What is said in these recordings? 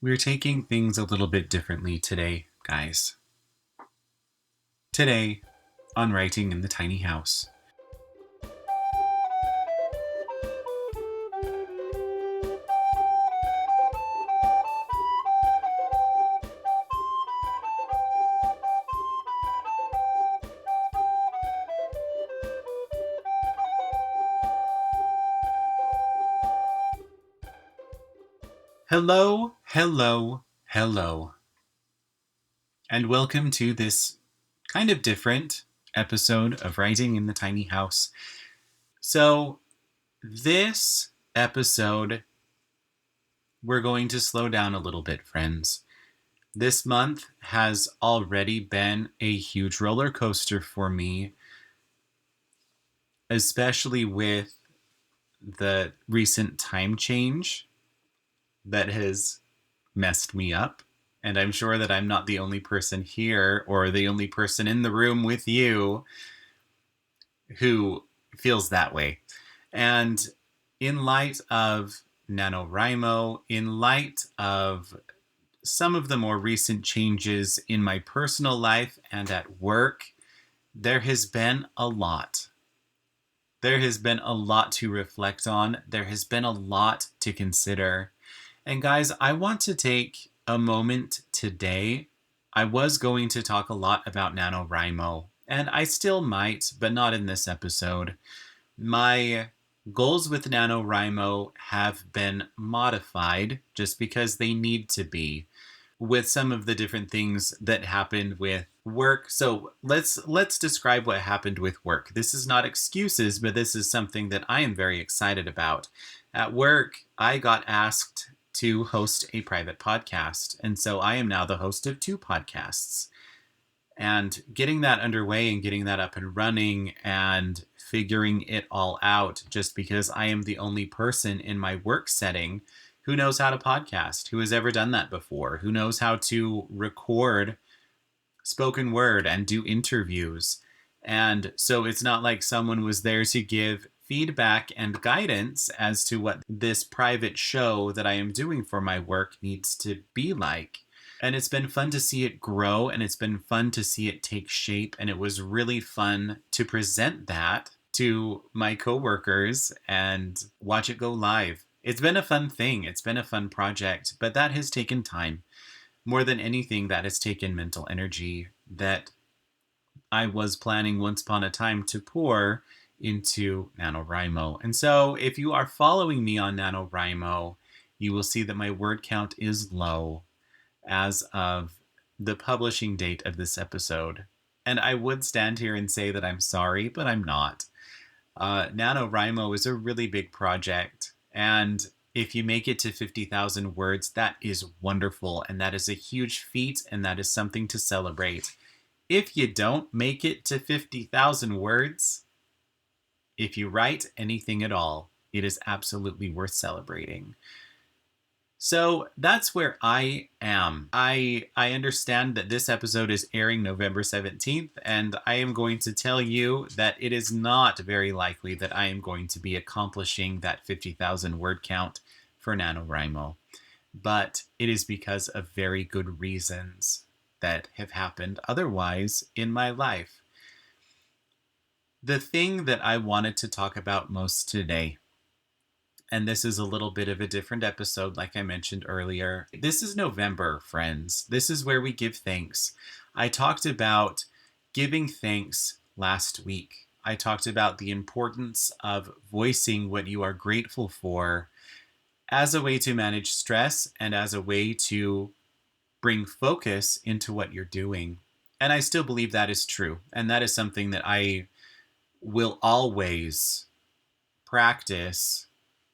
We're taking things a little bit differently today, guys. Today, on Writing in the Tiny House. Hello, hello, hello. And welcome to this kind of different episode of Writing in the Tiny House. So, this episode, we're going to slow down a little bit, friends. This month has already been a huge roller coaster for me, especially with the recent time change that has messed me up. And I'm sure that I'm not the only person here or the only person in the room with you who feels that way. And in light of NaNoWriMo, in light of some of the more recent changes in my personal life and at work, there has been a lot. There has been a lot to reflect on. There has been a lot to consider. And guys, I want to take a moment today. I was going to talk a lot about NaNoWriMo, and I still might, but not in this episode. My goals with NaNoWriMo have been modified just because they need to be with some of the different things that happened with work. So let's describe what happened with work. This is not excuses, but this is something that I am very excited about. At work, I got asked to host a private podcast, and so I am now the host of 2 podcasts. And getting that underway and getting that up and running and figuring it all out, just because I am the only person in my work setting who knows how to podcast, who has ever done that before, who knows how to record spoken word and do interviews. And so it's not like someone was there to give feedback and guidance as to what this private show that I am doing for my work needs to be like. And it's been fun to see it grow, and it's been fun to see it take shape, and it was really fun to present that to my coworkers and watch it go live. It's been a fun thing. It's been a fun project, but that has taken time. More than anything, that has taken mental energy that I was planning once upon a time to pour into NaNoWriMo. And so if you are following me on NaNoWriMo, you will see that my word count is low as of the publishing date of this episode. And I would stand here and say that I'm sorry, but I'm not. NaNoWriMo is a really big project, and if you make it to 50,000 words, that is wonderful, and that is a huge feat, and that is something to celebrate. If you don't make it to 50,000 words, if you write anything at all, it is absolutely worth celebrating. So that's where I am. I understand that this episode is airing November 17th, and I am going to tell you that it is not very likely that I am going to be accomplishing that 50,000 word count for NaNoWriMo. But it is because of very good reasons that have happened otherwise in my life. The thing that I wanted to talk about most today, and this is a little bit of a different episode, like I mentioned earlier. This is November, friends. This is where we give thanks. I talked about giving thanks last week. I talked about the importance of voicing what you are grateful for as a way to manage stress and as a way to bring focus into what you're doing. And I still believe that is true. And that is something that I will always practice,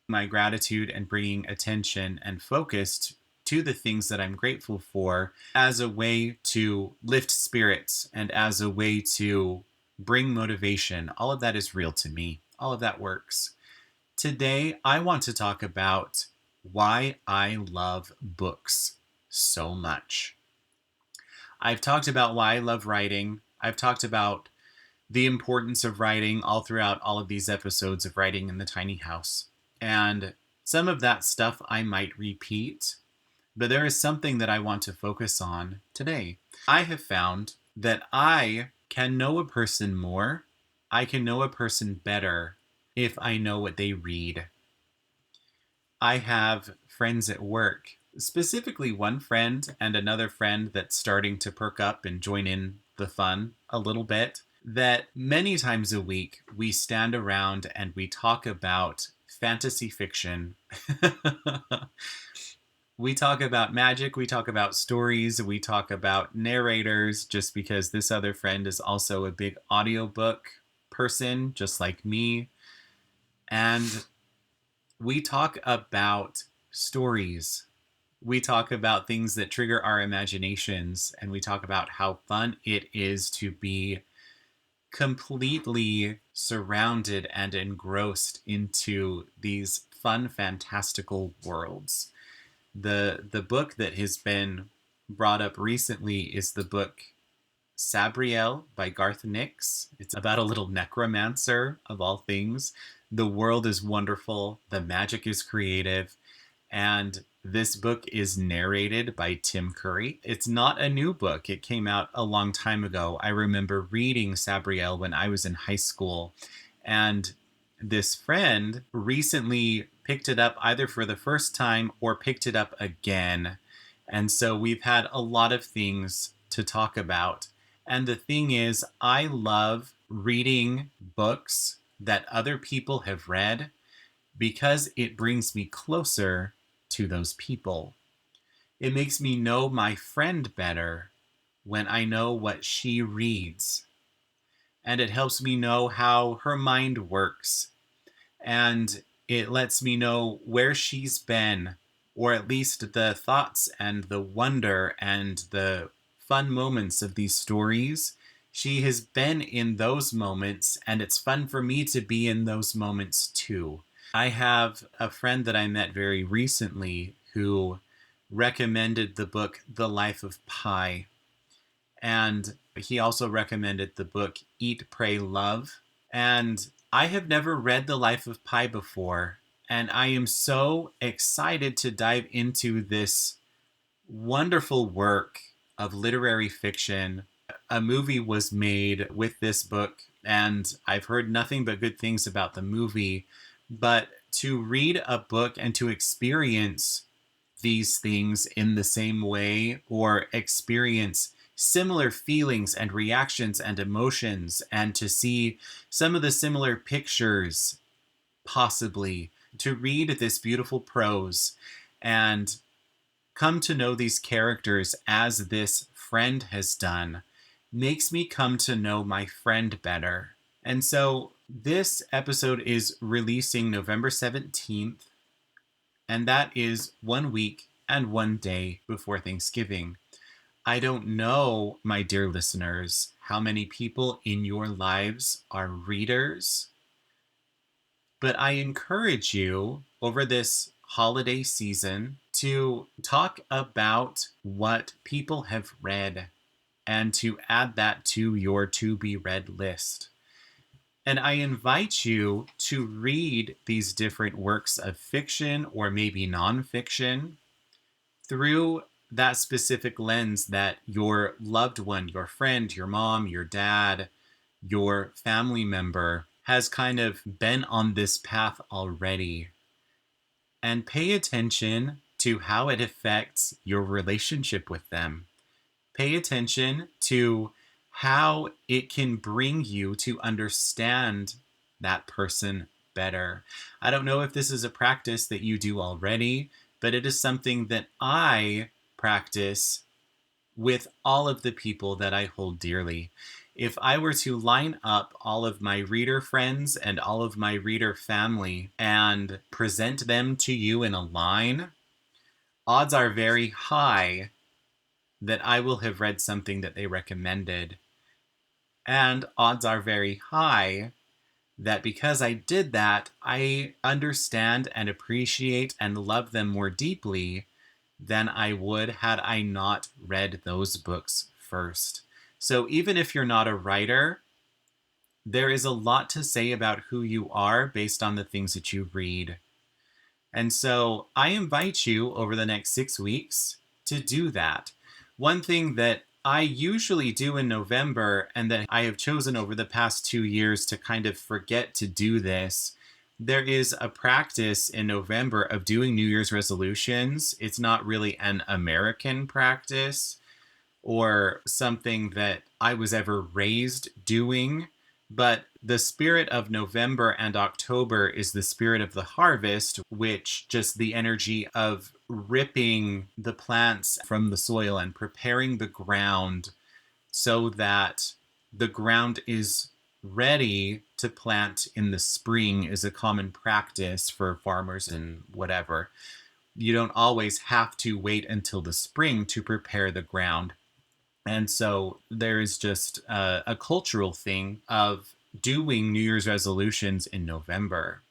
my gratitude and bringing attention and focus to the things that I'm grateful for as a way to lift spirits and as a way to bring motivation. All of that is real to me. All of that works. Today, I want to talk about why I love books so much. I've talked about why I love writing. I've talked about the importance of writing all throughout all of these episodes of Writing in the Tiny House. And some of that stuff I might repeat, But there is something that I want to focus on today. I have found that I can know a person more, I can know a person better if I know what they read. I have friends at work, specifically one friend and another friend that's starting to perk up and join in the fun a little bit, that many times a week we stand around and we talk about fantasy fiction. We talk about magic, we talk about stories, we talk about narrators, just because this other friend is also a big audiobook person, just like me. And we talk about stories. We talk about things that trigger our imaginations, and we talk about how fun it is to be completely surrounded and engrossed into these fun, fantastical worlds. The book that has been brought up recently is the book Sabri by Garth Nix. It's about a little necromancer, of all things. The world is wonderful, the magic is creative, and this book is narrated by Tim Curry. It's not a new book. It came out a long time ago. I remember reading Sabriel when I was in high school, and this friend recently picked it up either for the first time or picked it up again. And so we've had a lot of things to talk about. And the thing is, I love reading books that other people have read because it brings me closer to those people. It makes me know my friend better when I know what she reads. And it helps me know how her mind works. And it lets me know where she's been, or at least the thoughts and the wonder and the fun moments of these stories. She has been in those moments, and it's fun for me to be in those moments too. I have a friend that I met very recently who recommended the book The Life of Pi. And he also recommended the book Eat, Pray, Love. And I have never read The Life of Pi before. And I am so excited to dive into this wonderful work of literary fiction. A movie was made with this book, and I've heard nothing but good things about the movie. But to read a book and to experience these things in the same way, or experience similar feelings and reactions and emotions, and to see some of the similar pictures, possibly, to read this beautiful prose and come to know these characters as this friend has done, makes me come to know my friend better. And so this episode is releasing November 17th, and that is 1 week and 1 day before Thanksgiving. I don't know, my dear listeners, how many people in your lives are readers, but I encourage you over this holiday season to talk about what people have read and to add that to your to be read list. And I invite you to read these different works of fiction or maybe nonfiction through that specific lens that your loved one, your friend, your mom, your dad, your family member has kind of been on this path already. And pay attention to how it affects your relationship with them. Pay attention to how it can bring you to understand that person better. I don't know if this is a practice that you do already, but it is something that I practice with all of the people that I hold dearly. If I were to line up all of my reader friends and all of my reader family and present them to you in a line, odds are very high that I will have read something that they recommended. And odds are very high that because I did that, I understand and appreciate and love them more deeply than I would had I not read those books first. So even if you're not a writer, there is a lot to say about who you are based on the things that you read. And so I invite you over the next 6 weeks to do that. One thing that I usually do in November, and that I have chosen over the past 2 years to kind of forget to do this, there is a practice in November of doing New Year's resolutions. It's not really an American practice or something that I was ever raised doing. But the spirit of November and October is the spirit of the harvest, which just the energy of ripping the plants from the soil and preparing the ground so that the ground is ready to plant in the spring is a common practice for farmers and whatever. You don't always have to wait until the spring to prepare the ground. And so there is just a cultural thing of doing New Year's resolutions in November.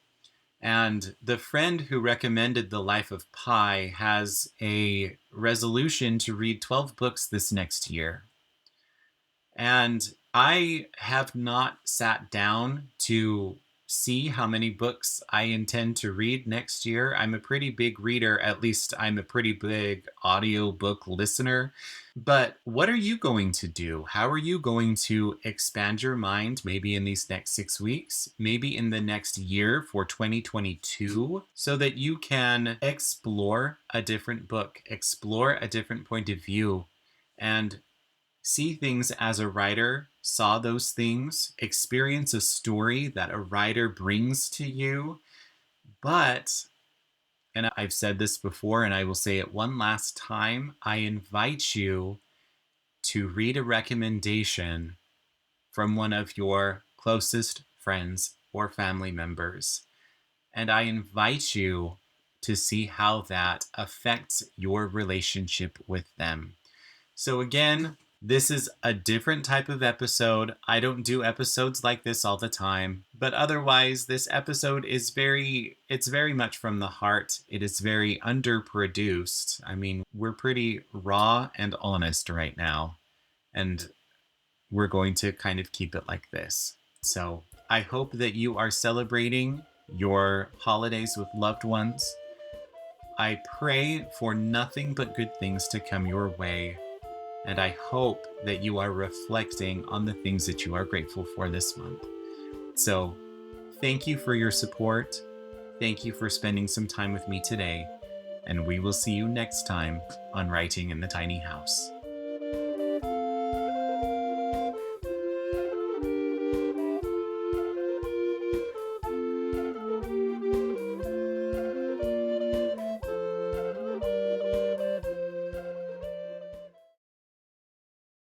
And the friend who recommended The Life of Pi has a resolution to read 12 books this next year. And I have not sat down to see how many books I intend to read next year. I'm a pretty big reader, at least I'm a pretty big audiobook listener. But what are you going to do? How are you going to expand your mind, maybe in these next 6 weeks, maybe in the next year for 2022, so that you can explore a different book, explore a different point of view, and see things as a writer saw those things, experience a story that a writer brings to you. But, and I've said this before and I will say it one last time, I invite you to read a recommendation from one of your closest friends or family members. And I invite you to see how that affects your relationship with them. So again, this is a different type of episode. I don't do episodes like this all the time, but otherwise this episode is it's very much from the heart. It is very underproduced. I mean, we're pretty raw and honest right now, and we're going to kind of keep it like this. So I hope that you are celebrating your holidays with loved ones. I pray for nothing but good things to come your way. And I hope that you are reflecting on the things that you are grateful for this month. So thank you for your support. Thank you for spending some time with me today. And we will see you next time on Writing in the Tiny House.